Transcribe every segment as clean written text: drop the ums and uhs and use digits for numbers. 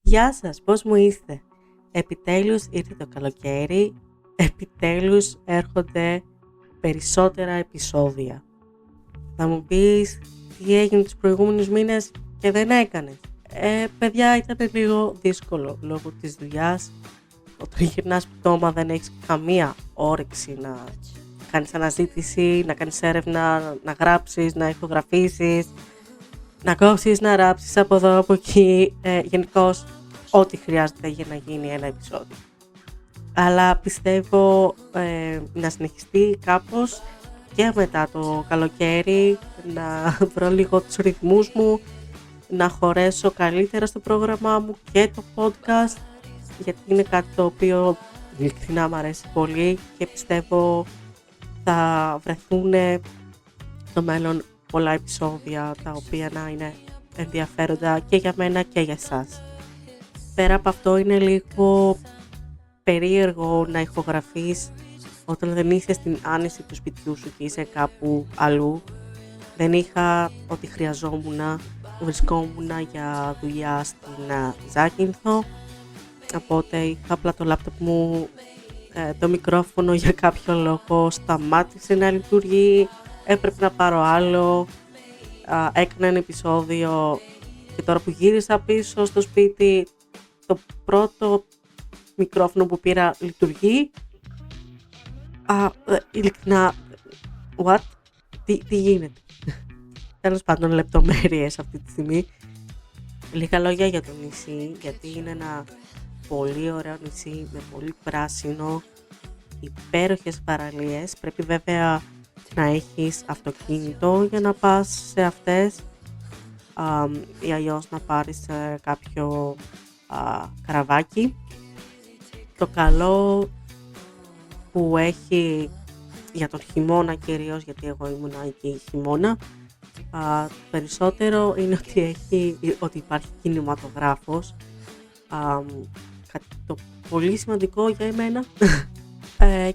Γεια σας, πώς μου είστε? Επιτέλους ήρθε το καλοκαίρι, επιτέλους έρχονται περισσότερα επεισόδια. Θα μου πεις τι έγινε τους προηγούμενους μήνες και δεν έκανες. Παιδιά, ήταν λίγο δύσκολο λόγω της δουλειάς. Όταν γυρνάς πτώμα δεν έχεις καμία όρεξη να κάνεις αναζήτηση, να κάνεις έρευνα, να γράψεις, να ηχογραφήσεις, να κόψεις, να ράψεις από εδώ, από εκεί, γενικώς ό,τι χρειάζεται για να γίνει ένα επεισόδιο. Αλλά πιστεύω να συνεχιστεί κάπως και μετά το καλοκαίρι, να βρω λίγο τους ρυθμούς μου, να χωρέσω καλύτερα στο πρόγραμμά μου και το podcast, γιατί είναι κάτι το οποίο ειλικρινά μου αρέσει πολύ και πιστεύω θα βρεθούν στο μέλλον πολλά επεισόδια τα οποία να είναι ενδιαφέροντα και για μένα και για εσάς. Πέρα από αυτό είναι λίγο περίεργο να ηχογραφείς όταν δεν είσαι στην άνεση του σπιτιού σου και είσαι κάπου αλλού. Δεν είχα ό,τι χρειαζόμουν, βρισκόμουν για δουλειά στην Ζάκυνθο, οπότε είχα απλά το λάπτοπ μου, το μικρόφωνο για κάποιο λόγο σταμάτησε να λειτουργεί, έπρεπε να πάρω άλλο, έκανα ένα επεισόδιο και τώρα που γύρισα πίσω στο σπίτι το πρώτο μικρόφωνο που πήρα λειτουργεί. Ειλικρινά, what? Τι γίνεται? Τέλος πάντων, λεπτομέρειες αυτή τη στιγμή. Λίγα λόγια για το νησί, γιατί είναι ένα πολύ ωραίο νησί με πολύ πράσινο, υπέροχες παραλίες. Πρέπει βέβαια να έχεις αυτοκίνητο για να πας σε αυτές ή αλλιώς να πάρεις κάποιο καραβάκι. Το καλό που έχει για τον χειμώνα κυρίως, γιατί εγώ ήμουν εκεί χειμώνα, περισσότερο είναι ότι υπάρχει κινηματογράφος, κάτι το πολύ σημαντικό για εμένα.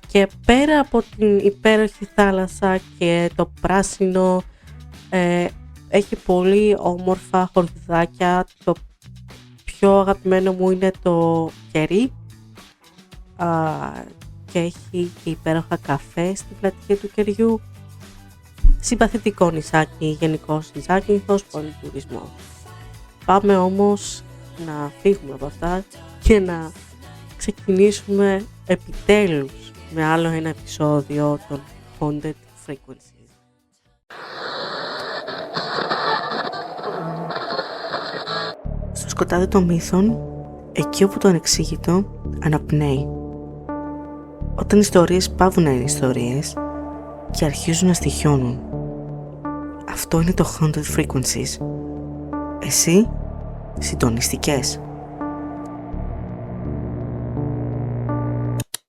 Και πέρα από την υπέροχη θάλασσα και το πράσινο, έχει πολύ όμορφα χορδάκια. Το πιο αγαπημένο μου είναι το κερί, και έχει και υπέροχα καφέ στην πλατεία του κεριού. Συμπαθητικό νησάκι γενικώς η Ζάκυνθος, πολύ τουρισμό. Πάμε όμως να φύγουμε από αυτά και να ξεκινήσουμε επιτέλους με άλλο ένα επεισόδιο των Haunted Frequencies. Στο σκοτάδι των μύθων, εκεί όπου το ανεξήγητο αναπνέει. Όταν οι ιστορίες πάβουν να είναι ιστορίες και αρχίζουν να στοιχιώνουν. Αυτό είναι το Haunted Frequencies. Εσύ συντονιστικές.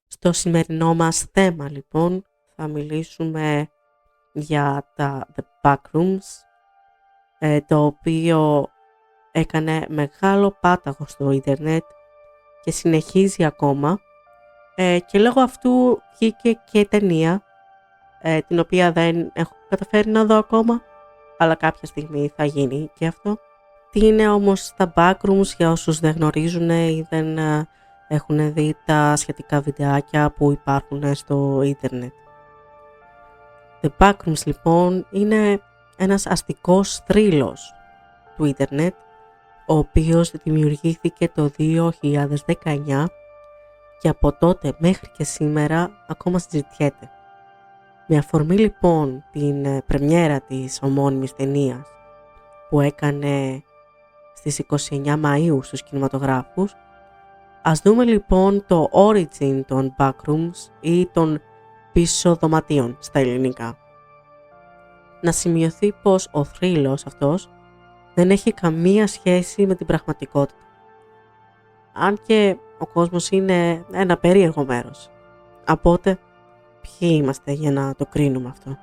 Στο σημερινό μας θέμα λοιπόν θα μιλήσουμε για τα The Backrooms, το οποίο έκανε μεγάλο πάταγο στο ίντερνετ και συνεχίζει ακόμα, και λόγω αυτού βγήκε και ταινία, την οποία δεν έχω καταφέρει να δω ακόμα, αλλά κάποια στιγμή θα γίνει και αυτό. Τι είναι όμως τα Backrooms για όσους δεν γνωρίζουν ή δεν έχουν δει τα σχετικά βιντεάκια που υπάρχουν στο ίντερνετ. The Backrooms λοιπόν είναι ένας αστικός θρύλος του ίντερνετ, ο οποίος δημιουργήθηκε το 2019 και από τότε μέχρι και σήμερα ακόμα συζητιέται. Με αφορμή λοιπόν την πρεμιέρα της ομώνυμης ταινίας που έκανε στις 29 Μαΐου στους κινηματογράφους, ας δούμε λοιπόν το origin των Backrooms ή των πίσω δωματίων στα ελληνικά. Να σημειωθεί πως ο θρύλος αυτός δεν έχει καμία σχέση με την πραγματικότητα. Αν και ο κόσμος είναι ένα περίεργο μέρος. Οπότε, ποιοι είμαστε για να το κρίνουμε αυτό?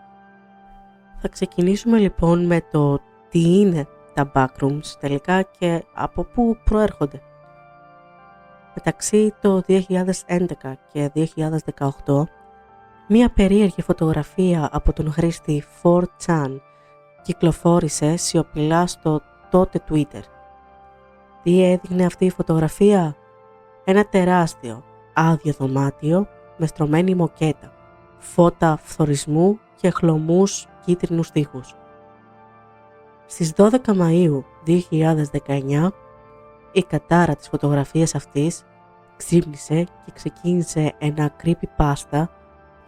Θα ξεκινήσουμε λοιπόν με το τι είναι τα Backrooms τελικά και από πού προέρχονται. Μεταξύ το 2011 και 2018, μία περίεργη φωτογραφία από τον χρήστη 4chan κυκλοφόρησε σιωπηλά στο τότε Twitter. Τι έδειχνε αυτή η φωτογραφία? Ένα τεράστιο άδειο δωμάτιο με στρωμένη μοκέτα, φώτα φθορισμού και χλωμούς κίτρινους τοίχους. Στις 12 Μαΐου 2019 η κατάρα της φωτογραφίας αυτής ξύπνησε και ξεκίνησε ένα creepypasta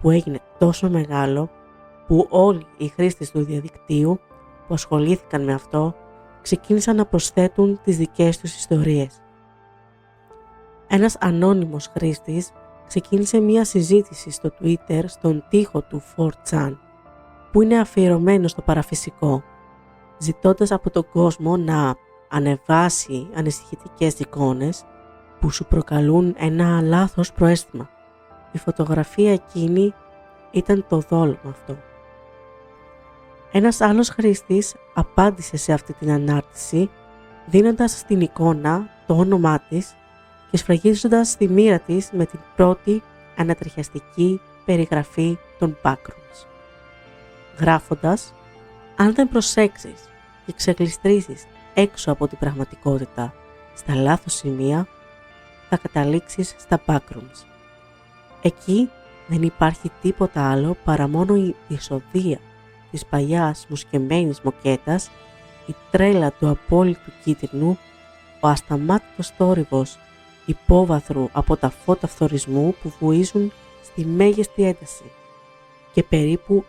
που έγινε τόσο μεγάλο που όλοι οι χρήστες του διαδικτύου που ασχολήθηκαν με αυτό ξεκίνησαν να προσθέτουν τις δικές τους ιστορίες. Ένας ανώνυμος χρήστης ξεκίνησε μία συζήτηση στο Twitter στον τοίχο του 4chan που είναι αφιερωμένο στο παραφυσικό, ζητώντας από τον κόσμο να ανεβάσει ανησυχητικές εικόνες που σου προκαλούν ένα λάθος προαίσθημα. Η φωτογραφία εκείνη ήταν το δόλωμα αυτό. Ένας άλλος χρήστης απάντησε σε αυτή την ανάρτηση δίνοντας στην εικόνα το όνομά της και σφραγίζοντας τη μοίρα της με την πρώτη ανατριχιαστική περιγραφή των backrooms. Γράφοντας, αν δεν προσέξεις και ξεκλειστρήσεις έξω από την πραγματικότητα στα λάθος σημεία, θα καταλήξεις στα backrooms. Εκεί δεν υπάρχει τίποτα άλλο παρά μόνο η δυσοδεία της παλιάς μουσκεμένης μοκέτας, η τρέλα του απόλυτου κίτρινου, ο ασταμάτητος θόρυβος υπόβαθρου από τα φώτα φθορισμού που βουίζουν στη μέγιστη ένταση και περίπου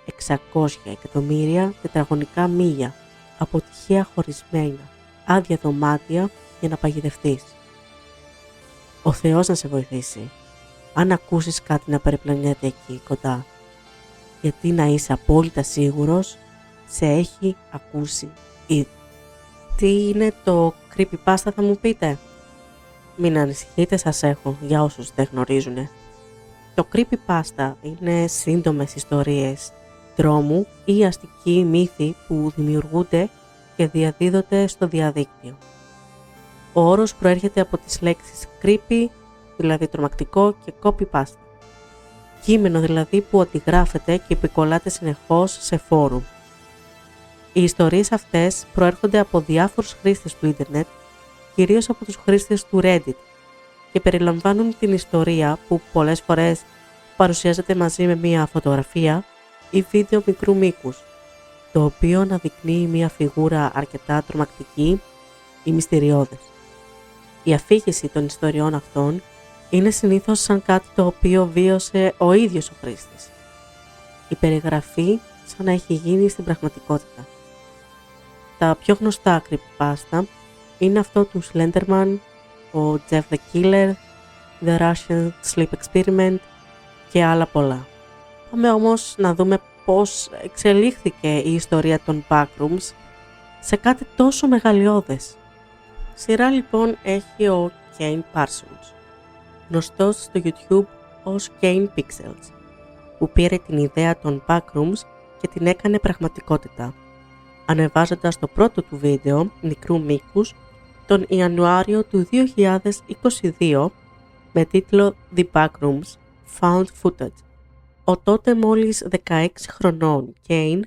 600 εκατομμύρια τετραγωνικά μίλια από τυχαία χωρισμένα άδεια δωμάτια για να παγιδευτείς. Ο Θεός να σε βοηθήσει αν ακούσεις κάτι να περιπλανιέται εκεί κοντά, γιατί να είσαι απόλυτα σίγουρος σε έχει ακούσει ήδη. Τι είναι το creepypasta θα μου πείτε? Μην ανησυχείτε, σας έχω για όσους δεν γνωρίζουν. Το creepypasta είναι σύντομες ιστορίες τρόμου ή αστικοί μύθοι που δημιουργούνται και διαδίδονται στο διαδίκτυο. Ο όρος προέρχεται από τις λέξεις creepy, δηλαδή τρομακτικό, και copypasta. Κείμενο δηλαδή που αντιγράφεται και επικολλάται συνεχώς σε φόρουμ. Οι ιστορίες αυτές προέρχονται από διάφορους χρήστες του ίντερνετ, κυρίως από τους χρήστες του Reddit, και περιλαμβάνουν την ιστορία που πολλές φορές παρουσιάζεται μαζί με μία φωτογραφία ή βίντεο μικρού μήκους, το οποίο αναδεικνύει μία φιγούρα αρκετά τρομακτική ή μυστηριώδες. Η αφήγηση των ιστοριών αυτών είναι συνήθως σαν κάτι το οποίο βίωσε ο ίδιος ο χρήστης. Η περιγραφή σαν να έχει γίνει στην πραγματικότητα. Τα πιο γνωστά creepypasta είναι αυτό του Slenderman, ο Jeff the Killer, The Russian Sleep Experiment και άλλα πολλά. Πάμε όμως να δούμε πώς εξελίχθηκε η ιστορία των backrooms σε κάτι τόσο μεγαλειώδες. Σειρά λοιπόν έχει ο Kane Parsons, γνωστός στο YouTube ως Kane Pixels, που πήρε την ιδέα των backrooms και την έκανε πραγματικότητα, ανεβάζοντας το πρώτο του βίντεο μικρού μήκους τον Ιανουάριο του 2022 με τίτλο The Backrooms Found Footage. Ο τότε μόλις 16 χρονών Kane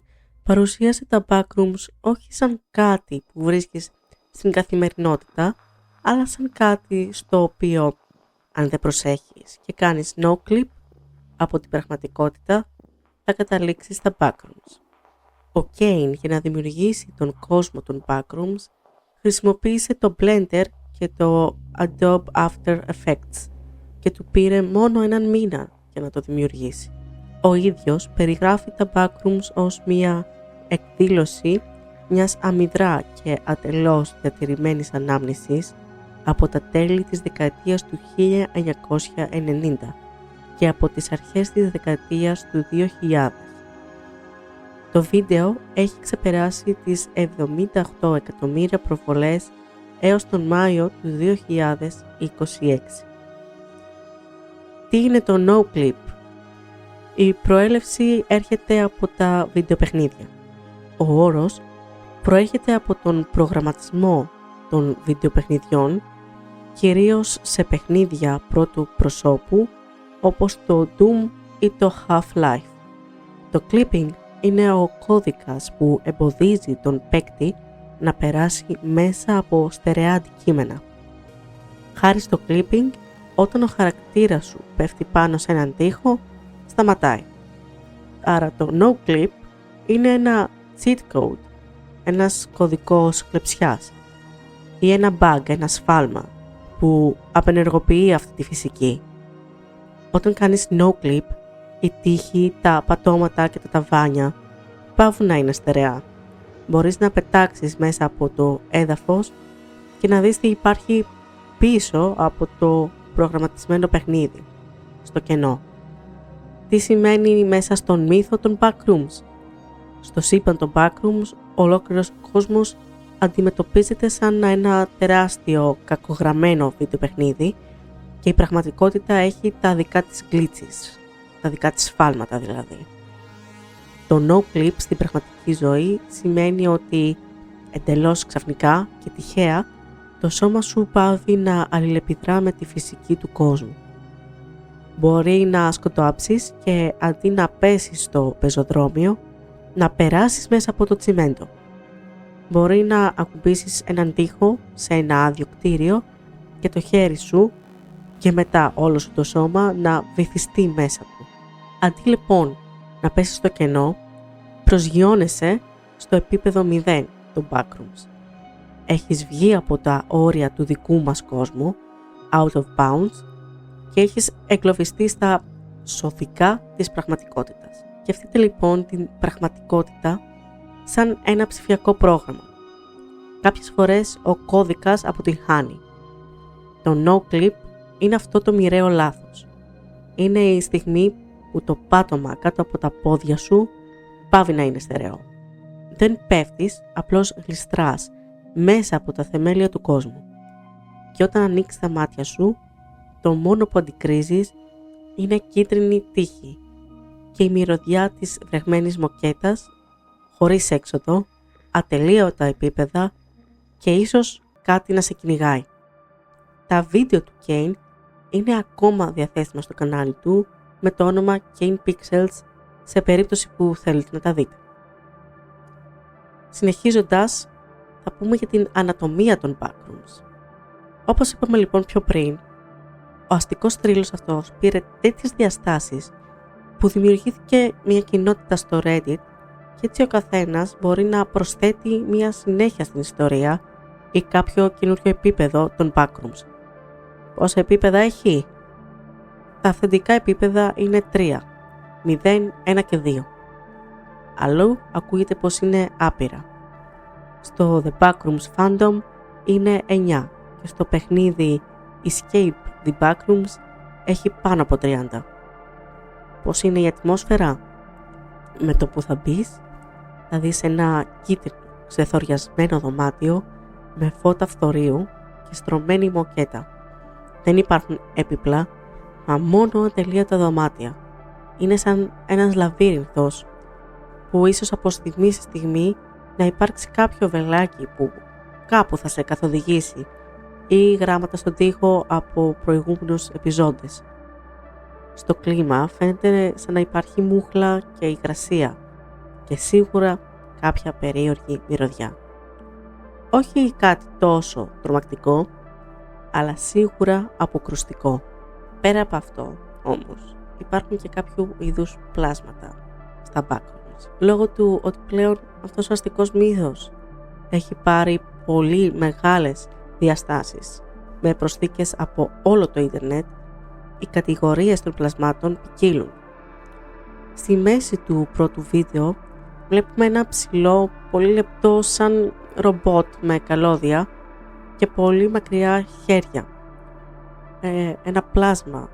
παρουσίασε τα backrooms όχι σαν κάτι που βρίσκεις στην καθημερινότητα, αλλά σαν κάτι στο οποίο, αν δεν προσέχεις και κάνεις no clip από την πραγματικότητα, θα καταλήξεις στα backrooms. Ο Kane, για να δημιουργήσει τον κόσμο των backrooms, χρησιμοποίησε το Blender και το Adobe After Effects και του πήρε μόνο έναν μήνα για να το δημιουργήσει. Ο ίδιος περιγράφει τα backrooms ως μια εκδήλωση μιας αμυδρά και ατελώς διατηρημένης ανάμνησης από τα τέλη της δεκαετίας του 1990 και από τις αρχές της δεκαετίας του 2000. Το βίντεο έχει ξεπεράσει τις 78 εκατομμύρια προβολές έως τον Μάιο του 2026. Τι είναι το no-clip? Η προέλευση έρχεται από τα βιντεοπαιχνίδια. Ο όρος προέρχεται από τον προγραμματισμό των βιντεοπαιχνιδιών, κυρίως σε παιχνίδια πρώτου προσώπου όπως το Doom ή το Half-Life. Το clipping είναι ο κώδικας που εμποδίζει τον παίκτη να περάσει μέσα από στερεά αντικείμενα. Χάρη στο clipping, όταν ο χαρακτήρας σου πέφτει πάνω σε έναν τοίχο, σταματάει. Άρα το no clip είναι ένα cheat code, ένας κωδικός κλεψιάς ή ένα bug, ένα σφάλμα που απενεργοποιεί αυτή τη φυσική. Όταν κάνεις no clip, η τείχη, τα πατώματα και τα ταβάνια πάβουν να είναι στερεά. Μπορείς να πετάξεις μέσα από το έδαφος και να δεις τι υπάρχει πίσω από το προγραμματισμένο παιχνίδι, στο κενό. Τι σημαίνει μέσα στον μύθο των backrooms. Στο σύμπαν των backrooms, ολόκληρος κόσμος αντιμετωπίζεται σαν ένα τεράστιο κακογραμμένο βίντεο παιχνίδι και η πραγματικότητα έχει τα δικά της glitches, τα δικά της σφάλματα δηλαδή. Το no clip στην πραγματική ζωή σημαίνει ότι εντελώς ξαφνικά και τυχαία το σώμα σου πάβει να αλληλεπιδρά με τη φυσική του κόσμου. Μπορεί να σκοτώψεις και αντί να πέσεις στο πεζοδρόμιο, να περάσεις μέσα από το τσιμέντο. Μπορεί να ακουμπήσεις έναν τοίχο σε ένα άδειο κτίριο και το χέρι σου και μετά όλο σου το σώμα να βυθιστεί μέσα του. Αντί λοιπόν να πέσεις στο κενό, προσγειώνεσαι στο επίπεδο 0 των backrooms. Έχεις βγει από τα όρια του δικού μας κόσμου, out of bounds, και έχεις εγκλωβιστεί στα σωθικά της πραγματικότητας. Σκεφτείτε λοιπόν την πραγματικότητα σαν ένα ψηφιακό πρόγραμμα. Κάποιες φορές ο κώδικας αποτυγχάνει. Το no clip είναι αυτό το μοιραίο λάθος. Είναι η στιγμή που το πάτωμα κάτω από τα πόδια σου πάβει να είναι στερεό. Δεν πέφτεις, απλώς γλιστράς μέσα από τα θεμέλια του κόσμου. Και όταν ανοίξεις τα μάτια σου, το μόνο που αντικρίζεις είναι κίτρινη τείχη και η μυρωδιά της βρεγμένης μοκέτας, χωρίς έξοδο, ατελείωτα επίπεδα και ίσως κάτι να σε κυνηγάει. Τα βίντεο του Kane είναι ακόμα διαθέσιμα στο κανάλι του με το όνομα Kane Pixels σε περίπτωση που θέλετε να τα δείτε. Συνεχίζοντας, θα πούμε για την ανατομία των backrooms. Όπως είπαμε λοιπόν πιο πριν, ο αστικός θρύλος αυτός πήρε τέτοιες διαστάσεις που δημιουργήθηκε μια κοινότητα στο Reddit και έτσι ο καθένας μπορεί να προσθέτει μια συνέχεια στην ιστορία ή κάποιο καινούριο επίπεδο των backrooms. Πόσα επίπεδα έχει? Τα αυθεντικά επίπεδα είναι 3, 0, 1 και 2. Αλλού ακούγεται πως είναι άπειρα. Στο The Backrooms Fandom είναι 9 και στο παιχνίδι Escape the Backrooms έχει πάνω από 30. Πώς είναι η ατμόσφαιρα? Με το που θα μπεις, θα δεις ένα κίτρινο ξεθοριασμένο δωμάτιο με φώτα φθορείου και στρωμένη μοκέτα. Δεν υπάρχουν έπιπλα, μα μόνο ατελείωτα δωμάτια. Είναι σαν ένας λαβύρινθος που ίσως από στιγμή σε στιγμή να υπάρξει κάποιο βελάκι που κάπου θα σε καθοδηγήσει ή γράμματα στον τοίχο από προηγούμενους επιζώντες. Στο κλίμα φαίνεται σαν να υπάρχει μούχλα και υγρασία και σίγουρα κάποια περίεργη μυρωδιά. Όχι κάτι τόσο τρομακτικό, αλλά σίγουρα αποκρουστικό. Πέρα από αυτό, όμως, υπάρχουν και κάποιο είδους πλάσματα στα backrooms. Λόγω του ότι πλέον αυτός ο αστικός μύθος έχει πάρει πολύ μεγάλες διαστάσεις με προσθήκες από όλο το ίντερνετ, οι κατηγορίες των πλασμάτων ποικίλουν. Στη μέση του πρώτου βίντεο βλέπουμε ένα ψηλό, πολύ λεπτό σαν ρομπότ με καλώδια και πολύ μακριά χέρια. Ένα πλάσμα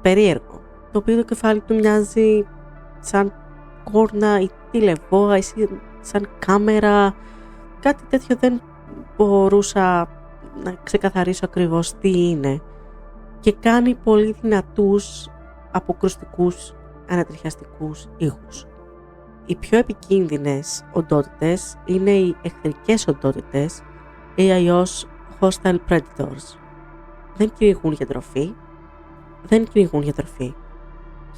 περίεργο, το οποίο το κεφάλι του μοιάζει σαν κόρνα ή τηλεβόα ή σαν κάμερα. Κάτι τέτοιο δεν μπορούσα να ξεκαθαρίσω ακριβώς τι είναι και κάνει πολύ δυνατούς αποκρουστικούς ανατριχιαστικούς ήχους. Οι πιο επικίνδυνες οντότητες είναι οι εχθρικές οντότητες ή αλλιώς hostile predators. Δεν κυνηγούν για τροφή,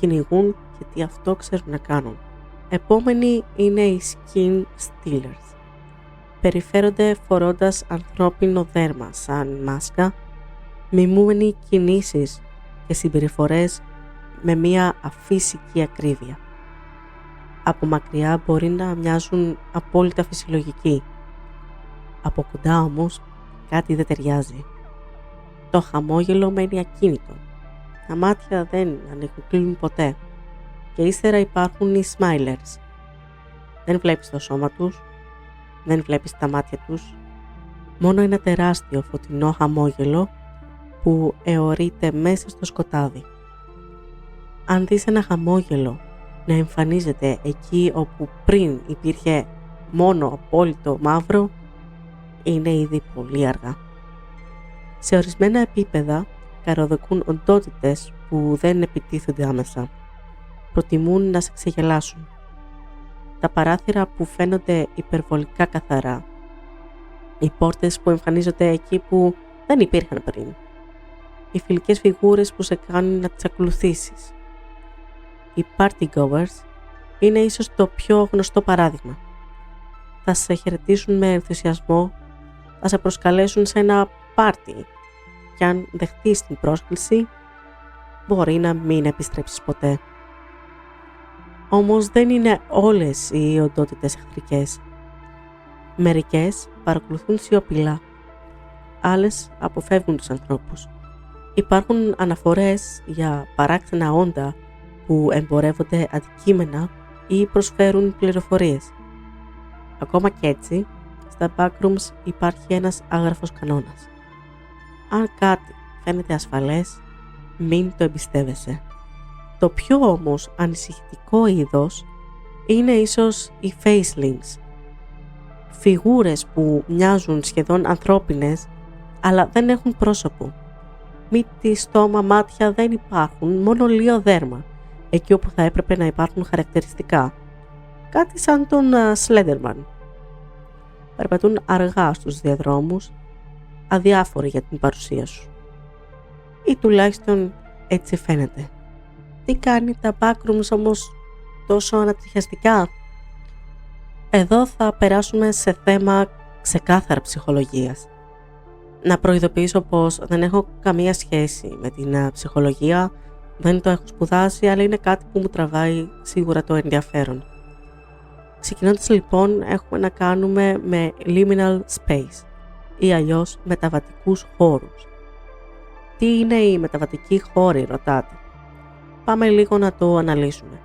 κυνηγούν γιατί αυτό ξέρουν να κάνουν. Επόμενοι είναι οι skin stealers. Περιφέρονται φορώντας ανθρώπινο δέρμα σαν μάσκα μιμούμενοι κινήσεις και συμπεριφορές με μία αφύσικη ακρίβεια. Από μακριά μπορεί να μοιάζουν απόλυτα φυσιολογικοί. Από κοντά όμως κάτι δεν ταιριάζει. Το χαμόγελο μένει ακίνητο. Τα μάτια δεν ανοίγουν ποτέ. Και ύστερα υπάρχουν οι smilers. Δεν βλέπεις το σώμα τους, δεν βλέπεις τα μάτια τους, μόνο ένα τεράστιο φωτεινό χαμόγελο που αιωρείται μέσα στο σκοτάδι. Αν δεις ένα χαμόγελο να εμφανίζεται εκεί όπου πριν υπήρχε μόνο απόλυτο μαύρο, είναι ήδη πολύ αργά. Σε ορισμένα επίπεδα καροδοκούν οντότητες που δεν επιτίθενται άμεσα. Προτιμούν να σε ξεγελάσουν. Τα παράθυρα που φαίνονται υπερβολικά καθαρά. Οι πόρτες που εμφανίζονται εκεί που δεν υπήρχαν πριν. Οι φιλικές φιγούρες που σε κάνουν να τις ακολουθήσεις. Οι partygoers είναι ίσως το πιο γνωστό παράδειγμα. Θα σε χαιρετήσουν με ενθουσιασμό, θα σε προσκαλέσουν σε ένα πάρτι και αν δεχτείς την πρόσκληση, μπορεί να μην επιστρέψεις ποτέ. Όμως δεν είναι όλες οι οντότητες εχθρικές. Μερικές παρακολουθούν σιωπηλά, άλλες αποφεύγουν τους ανθρώπους. Υπάρχουν αναφορές για παράξενα όντα που εμπορεύονται αντικείμενα ή προσφέρουν πληροφορίες. Ακόμα κι έτσι, στα backrooms υπάρχει ένας άγραφος κανόνας. Αν κάτι φαίνεται ασφαλές, μην το εμπιστεύεσαι. Το πιο όμως ανησυχητικό είδος είναι ίσως οι facelings. Φιγούρες που μοιάζουν σχεδόν ανθρώπινες, αλλά δεν έχουν πρόσωπο. Μύτη, στόμα, μάτια δεν υπάρχουν, μόνο λίγο δέρμα, εκεί όπου θα έπρεπε να υπάρχουν χαρακτηριστικά. Κάτι σαν τον Slenderman. Περπατούν αργά στους διαδρόμους, αδιάφοροι για την παρουσία σου. Ή τουλάχιστον έτσι φαίνεται. Τι κάνει τα backrooms όμως τόσο ανατριχιαστικά? Εδώ θα περάσουμε σε θέμα ξεκάθαρα ψυχολογίας. Να προειδοποιήσω πως δεν έχω καμία σχέση με την ψυχολογία, δεν το έχω σπουδάσει, αλλά είναι κάτι που μου τραβάει σίγουρα το ενδιαφέρον. Ξεκινώντας λοιπόν, έχουμε να κάνουμε με liminal space ή αλλιώς μεταβατικούς χώρους. Τι είναι οι μεταβατικοί χώροι, ρωτάτε? Πάμε λίγο να το αναλύσουμε.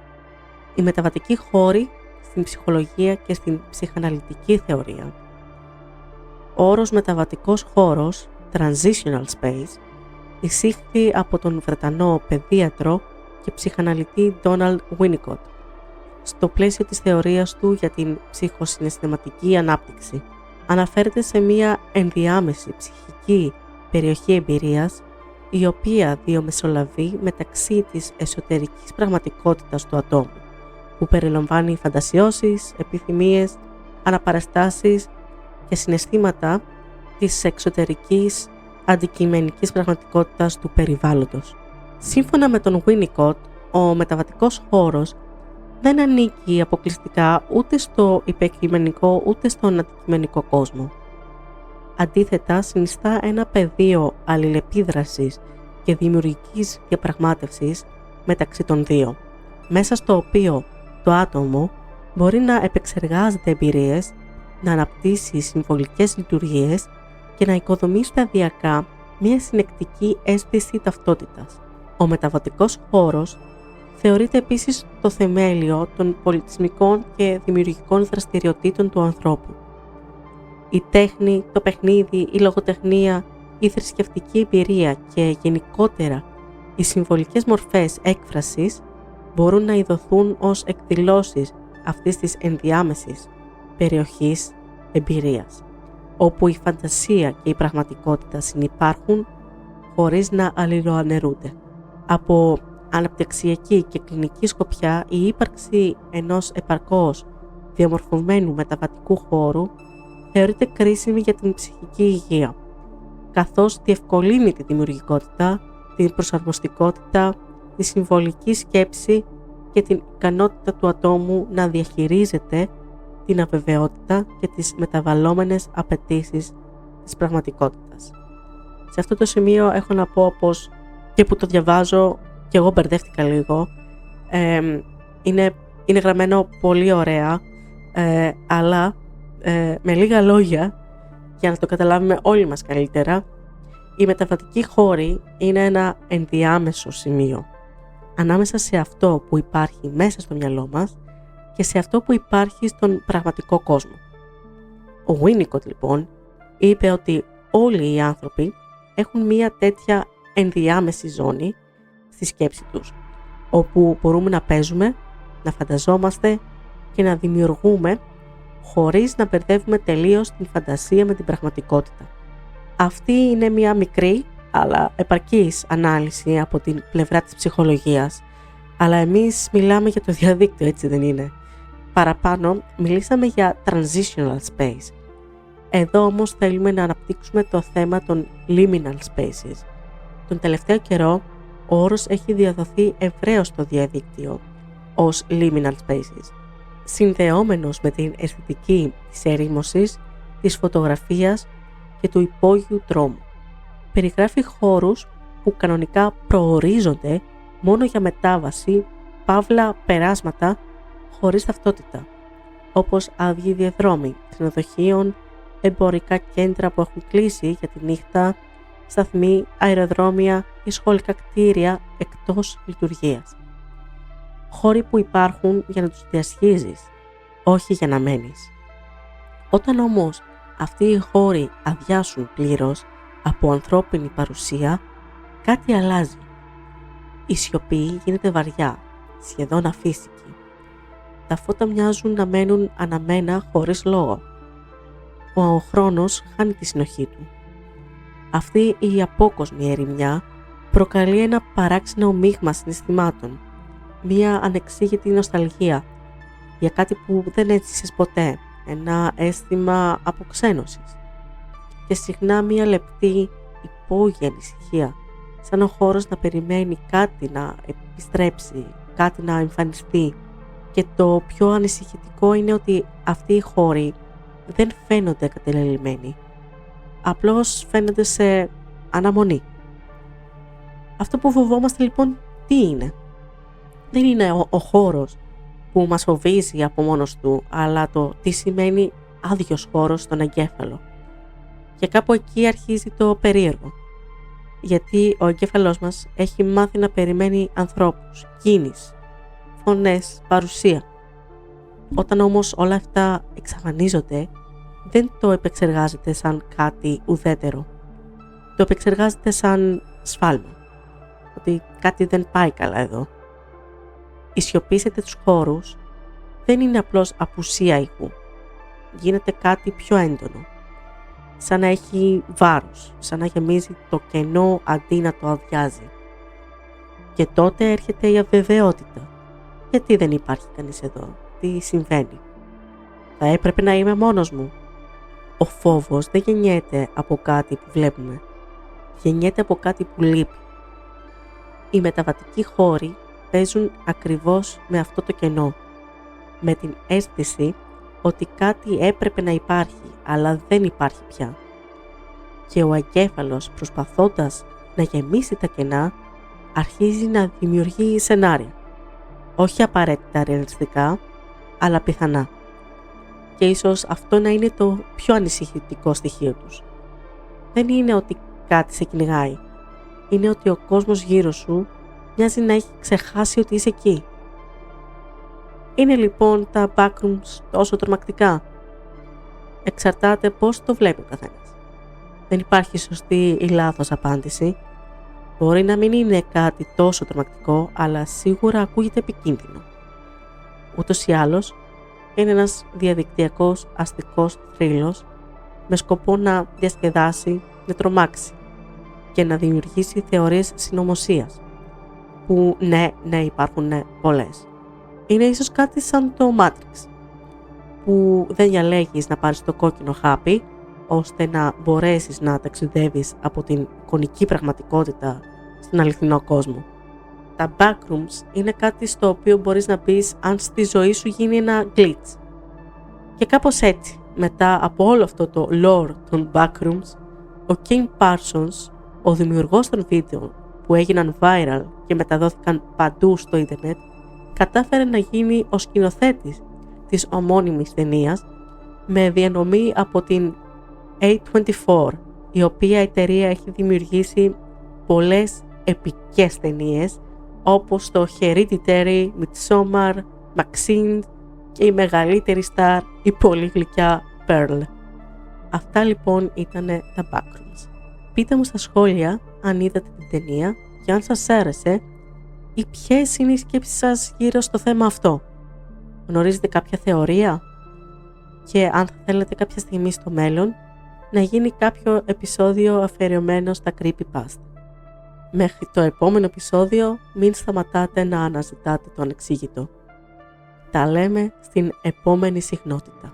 Οι μεταβατικοί χώροι στην ψυχολογία και στην ψυχαναλυτική θεωρία. Ο όρος μεταβατικός χώρος, transitional space, εισήχθη από τον Βρετανό παιδίατρο και ψυχαναλυτή Donald Winnicott στο πλαίσιο της θεωρίας του για την ψυχοσυναισθηματική ανάπτυξη. Αναφέρεται σε μία ενδιάμεση ψυχική περιοχή εμπειρίας, η οποία διαμεσολαβεί μεταξύ της εσωτερικής πραγματικότητας του ατόμου, που περιλαμβάνει φαντασιώσεις, επιθυμίες, αναπαραστάσεις και συναισθήματα της εξωτερικής αντικειμενικής πραγματικότητας του περιβάλλοντος. Σύμφωνα με τον Winnicott, ο μεταβατικός χώρος δεν ανήκει αποκλειστικά ούτε στο υπεκειμενικό ούτε στον αντικειμενικό κόσμο. Αντίθετα, συνιστά ένα πεδίο αλληλεπίδρασης και δημιουργικής διαπραγμάτευσης μεταξύ των δύο, μέσα στο οποίο το άτομο μπορεί να επεξεργάζεται εμπειρίες, να αναπτύσσει συμβολικές λειτουργίες και να οικοδομεί σταδιακά μια συνεκτική αίσθηση ταυτότητας. Ο μεταβατικός χώρος θεωρείται επίσης το θεμέλιο των πολιτισμικών και δημιουργικών δραστηριοτήτων του ανθρώπου. Η τέχνη, το παιχνίδι, η λογοτεχνία, η θρησκευτική εμπειρία και γενικότερα οι συμβολικές μορφές έκφρασης μπορούν να ειδωθούν ως εκδηλώσεις αυτής της ενδιάμεσης περιοχής εμπειρίας, όπου η φαντασία και η πραγματικότητα συνυπάρχουν χωρίς να αλληλοαναιρούνται. Από αναπτυξιακή και κλινική σκοπιά, η ύπαρξη ενός επαρκώς διαμορφωμένου μεταβατικού χώρου θεωρείται κρίσιμη για την ψυχική υγεία, καθώς διευκολύνει τη δημιουργικότητα, την προσαρμοστικότητα, τη συμβολική σκέψη και την ικανότητα του ατόμου να διαχειρίζεται την αβεβαιότητα και τις μεταβαλλόμενες απαιτήσεις της πραγματικότητας. Σε αυτό το σημείο έχω να πω πως και που το διαβάζω και εγώ μπερδεύτηκα λίγο. Είναι γραμμένο πολύ ωραία, αλλά με λίγα λόγια, για να το καταλάβουμε όλοι μας καλύτερα, η μεταβατική χώρη είναι ένα ενδιάμεσο σημείο ανάμεσα σε αυτό που υπάρχει μέσα στο μυαλό μας και σε αυτό που υπάρχει στον πραγματικό κόσμο. Ο Winnicott λοιπόν είπε ότι όλοι οι άνθρωποι έχουν μία τέτοια ενδιάμεση ζώνη στη σκέψη τους, όπου μπορούμε να παίζουμε, να φανταζόμαστε και να δημιουργούμε χωρίς να μπερδεύουμε τελείως την φαντασία με την πραγματικότητα. Αυτή είναι μία μικρή αλλά επαρκής ανάλυση από την πλευρά της ψυχολογίας, αλλά εμείς μιλάμε για το διαδίκτυο, έτσι δεν είναι? Παραπάνω μιλήσαμε για transitional space. Εδώ όμως θέλουμε να αναπτύξουμε το θέμα των liminal spaces. Τον τελευταίο καιρό ο όρος έχει διαδοθεί ευρέως στο διαδίκτυο ως liminal spaces, συνδεόμενος με την αισθητική της ερήμωσης, της φωτογραφίας και του υπόγειου τρόμου. Περιγράφει χώρους που κανονικά προορίζονται μόνο για μετάβαση, παύλα περάσματα χωρίς ταυτότητα, όπως άδειοι διαδρόμοι ξενοδοχείων, εμπορικά κέντρα που έχουν κλείσει για τη νύχτα, σταθμοί, αεροδρόμια ή σχολικά κτίρια εκτός λειτουργίας. Χώροι που υπάρχουν για να τους διασχίζεις, όχι για να μένεις. Όταν όμως αυτοί οι χώροι αδειάσουν πλήρως από ανθρώπινη παρουσία, κάτι αλλάζει. Η σιωπή γίνεται βαριά, σχεδόν αφύσικη. Τα φώτα μοιάζουν να μένουν αναμένα χωρίς λόγο. Ο χρόνος χάνει τη συνοχή του. Αυτή η απόκοσμη ερημιά προκαλεί ένα παράξενο μείγμα συναισθημάτων, μία ανεξήγητη νοσταλγία για κάτι που δεν έζησες ποτέ, ένα αίσθημα αποξένωσης και συχνά μία λεπτή υπόγεια ανησυχία, σαν ο χώρος να περιμένει κάτι να επιστρέψει, κάτι να εμφανιστεί. Και το πιο ανησυχητικό είναι ότι αυτοί οι χώροι δεν φαίνονται κατελελειμμένοι, απλώς φαίνονται σε αναμονή. Αυτό που φοβόμαστε λοιπόν τι είναι? Δεν είναι ο χώρος που μας φοβίζει από μόνος του, αλλά το τι σημαίνει άδειος χώρος στον εγκέφαλο. Και κάπου εκεί αρχίζει το περίεργο. Γιατί ο εγκέφαλός μας έχει μάθει να περιμένει ανθρώπους, κίνηση, φωνές, παρουσία. Όταν όμως όλα αυτά εξαφανίζονται, δεν το επεξεργάζεται σαν κάτι ουδέτερο. Το επεξεργάζεται σαν σφάλμα. Ότι κάτι δεν πάει καλά εδώ. Η σιωπή σε τέτοιους χώρους δεν είναι απλώς απουσία ήχου. Γίνεται κάτι πιο έντονο. Σαν να έχει βάρος, σαν να γεμίζει το κενό αντί να το αδειάζει. Και τότε έρχεται η αβεβαιότητα. Γιατί δεν υπάρχει κανείς εδώ? Τι συμβαίνει? Θα έπρεπε να είμαι μόνος μου? Ο φόβος δεν γεννιέται από κάτι που βλέπουμε. Γεννιέται από κάτι που λείπει. Οι μεταβατικοί χώροι παίζουν ακριβώς με αυτό το κενό. Με την αίσθηση ότι κάτι έπρεπε να υπάρχει, αλλά δεν υπάρχει πια. Και ο εγκέφαλος, προσπαθώντας να γεμίσει τα κενά, αρχίζει να δημιουργεί σενάρια. Όχι απαραίτητα ρεαλιστικά, αλλά πιθανά. Και ίσως αυτό να είναι το πιο ανησυχητικό στοιχείο τους. Δεν είναι ότι κάτι σε κυνηγάει. Είναι ότι ο κόσμος γύρω σου μοιάζει να έχει ξεχάσει ότι είσαι εκεί. Είναι λοιπόν τα backrooms τόσο τρομακτικά? Εξαρτάται πώς το βλέπει ο καθένας. Δεν υπάρχει σωστή ή λάθος απάντηση. Μπορεί να μην είναι κάτι τόσο τρομακτικό, αλλά σίγουρα ακούγεται επικίνδυνο. Ούτως ή άλλως, είναι ένας διαδικτυακός αστικός θρύλος με σκοπό να διασκεδάσει, να τρομάξει και να δημιουργήσει θεωρίες συνωμοσίας, που ναι υπάρχουν πολλές. Είναι ίσως κάτι σαν το Matrix, που δεν διαλέγεις να πάρεις το κόκκινο χάπι ώστε να μπορέσεις να ταξιδεύεις από την εικονική πραγματικότητα στην αληθινό κόσμο. Τα backrooms είναι κάτι στο οποίο μπορείς να μπεις αν στη ζωή σου γίνει ένα glitch. Και κάπως έτσι, μετά από όλο αυτό το lore των backrooms, ο Kim Parsons, ο δημιουργός των βίντεο που έγιναν viral και μεταδόθηκαν παντού στο ίντερνετ κατάφερε να γίνει ο σκηνοθέτης της ομώνυμης ταινίας με διανομή από την A24, η οποία εταιρεία έχει δημιουργήσει πολλές επικές ταινίες όπως το Hereditary, Midsommar, Maxine και η μεγαλύτερη στάρ, η πολύ γλυκιά Pearl. Αυτά λοιπόν ήταν τα backrooms. Πείτε μου στα σχόλια αν είδατε την ταινία και αν σας άρεσε ή ποιες είναι οι σκέψεις σας γύρω στο θέμα αυτό. Γνωρίζετε κάποια θεωρία και αν θα θέλετε κάποια στιγμή στο μέλλον να γίνει κάποιο επεισόδιο αφιερωμένο στα creepypasta. Μέχρι το επόμενο επεισόδιο μην σταματάτε να αναζητάτε το ανεξήγητο. Τα λέμε στην επόμενη συχνότητα.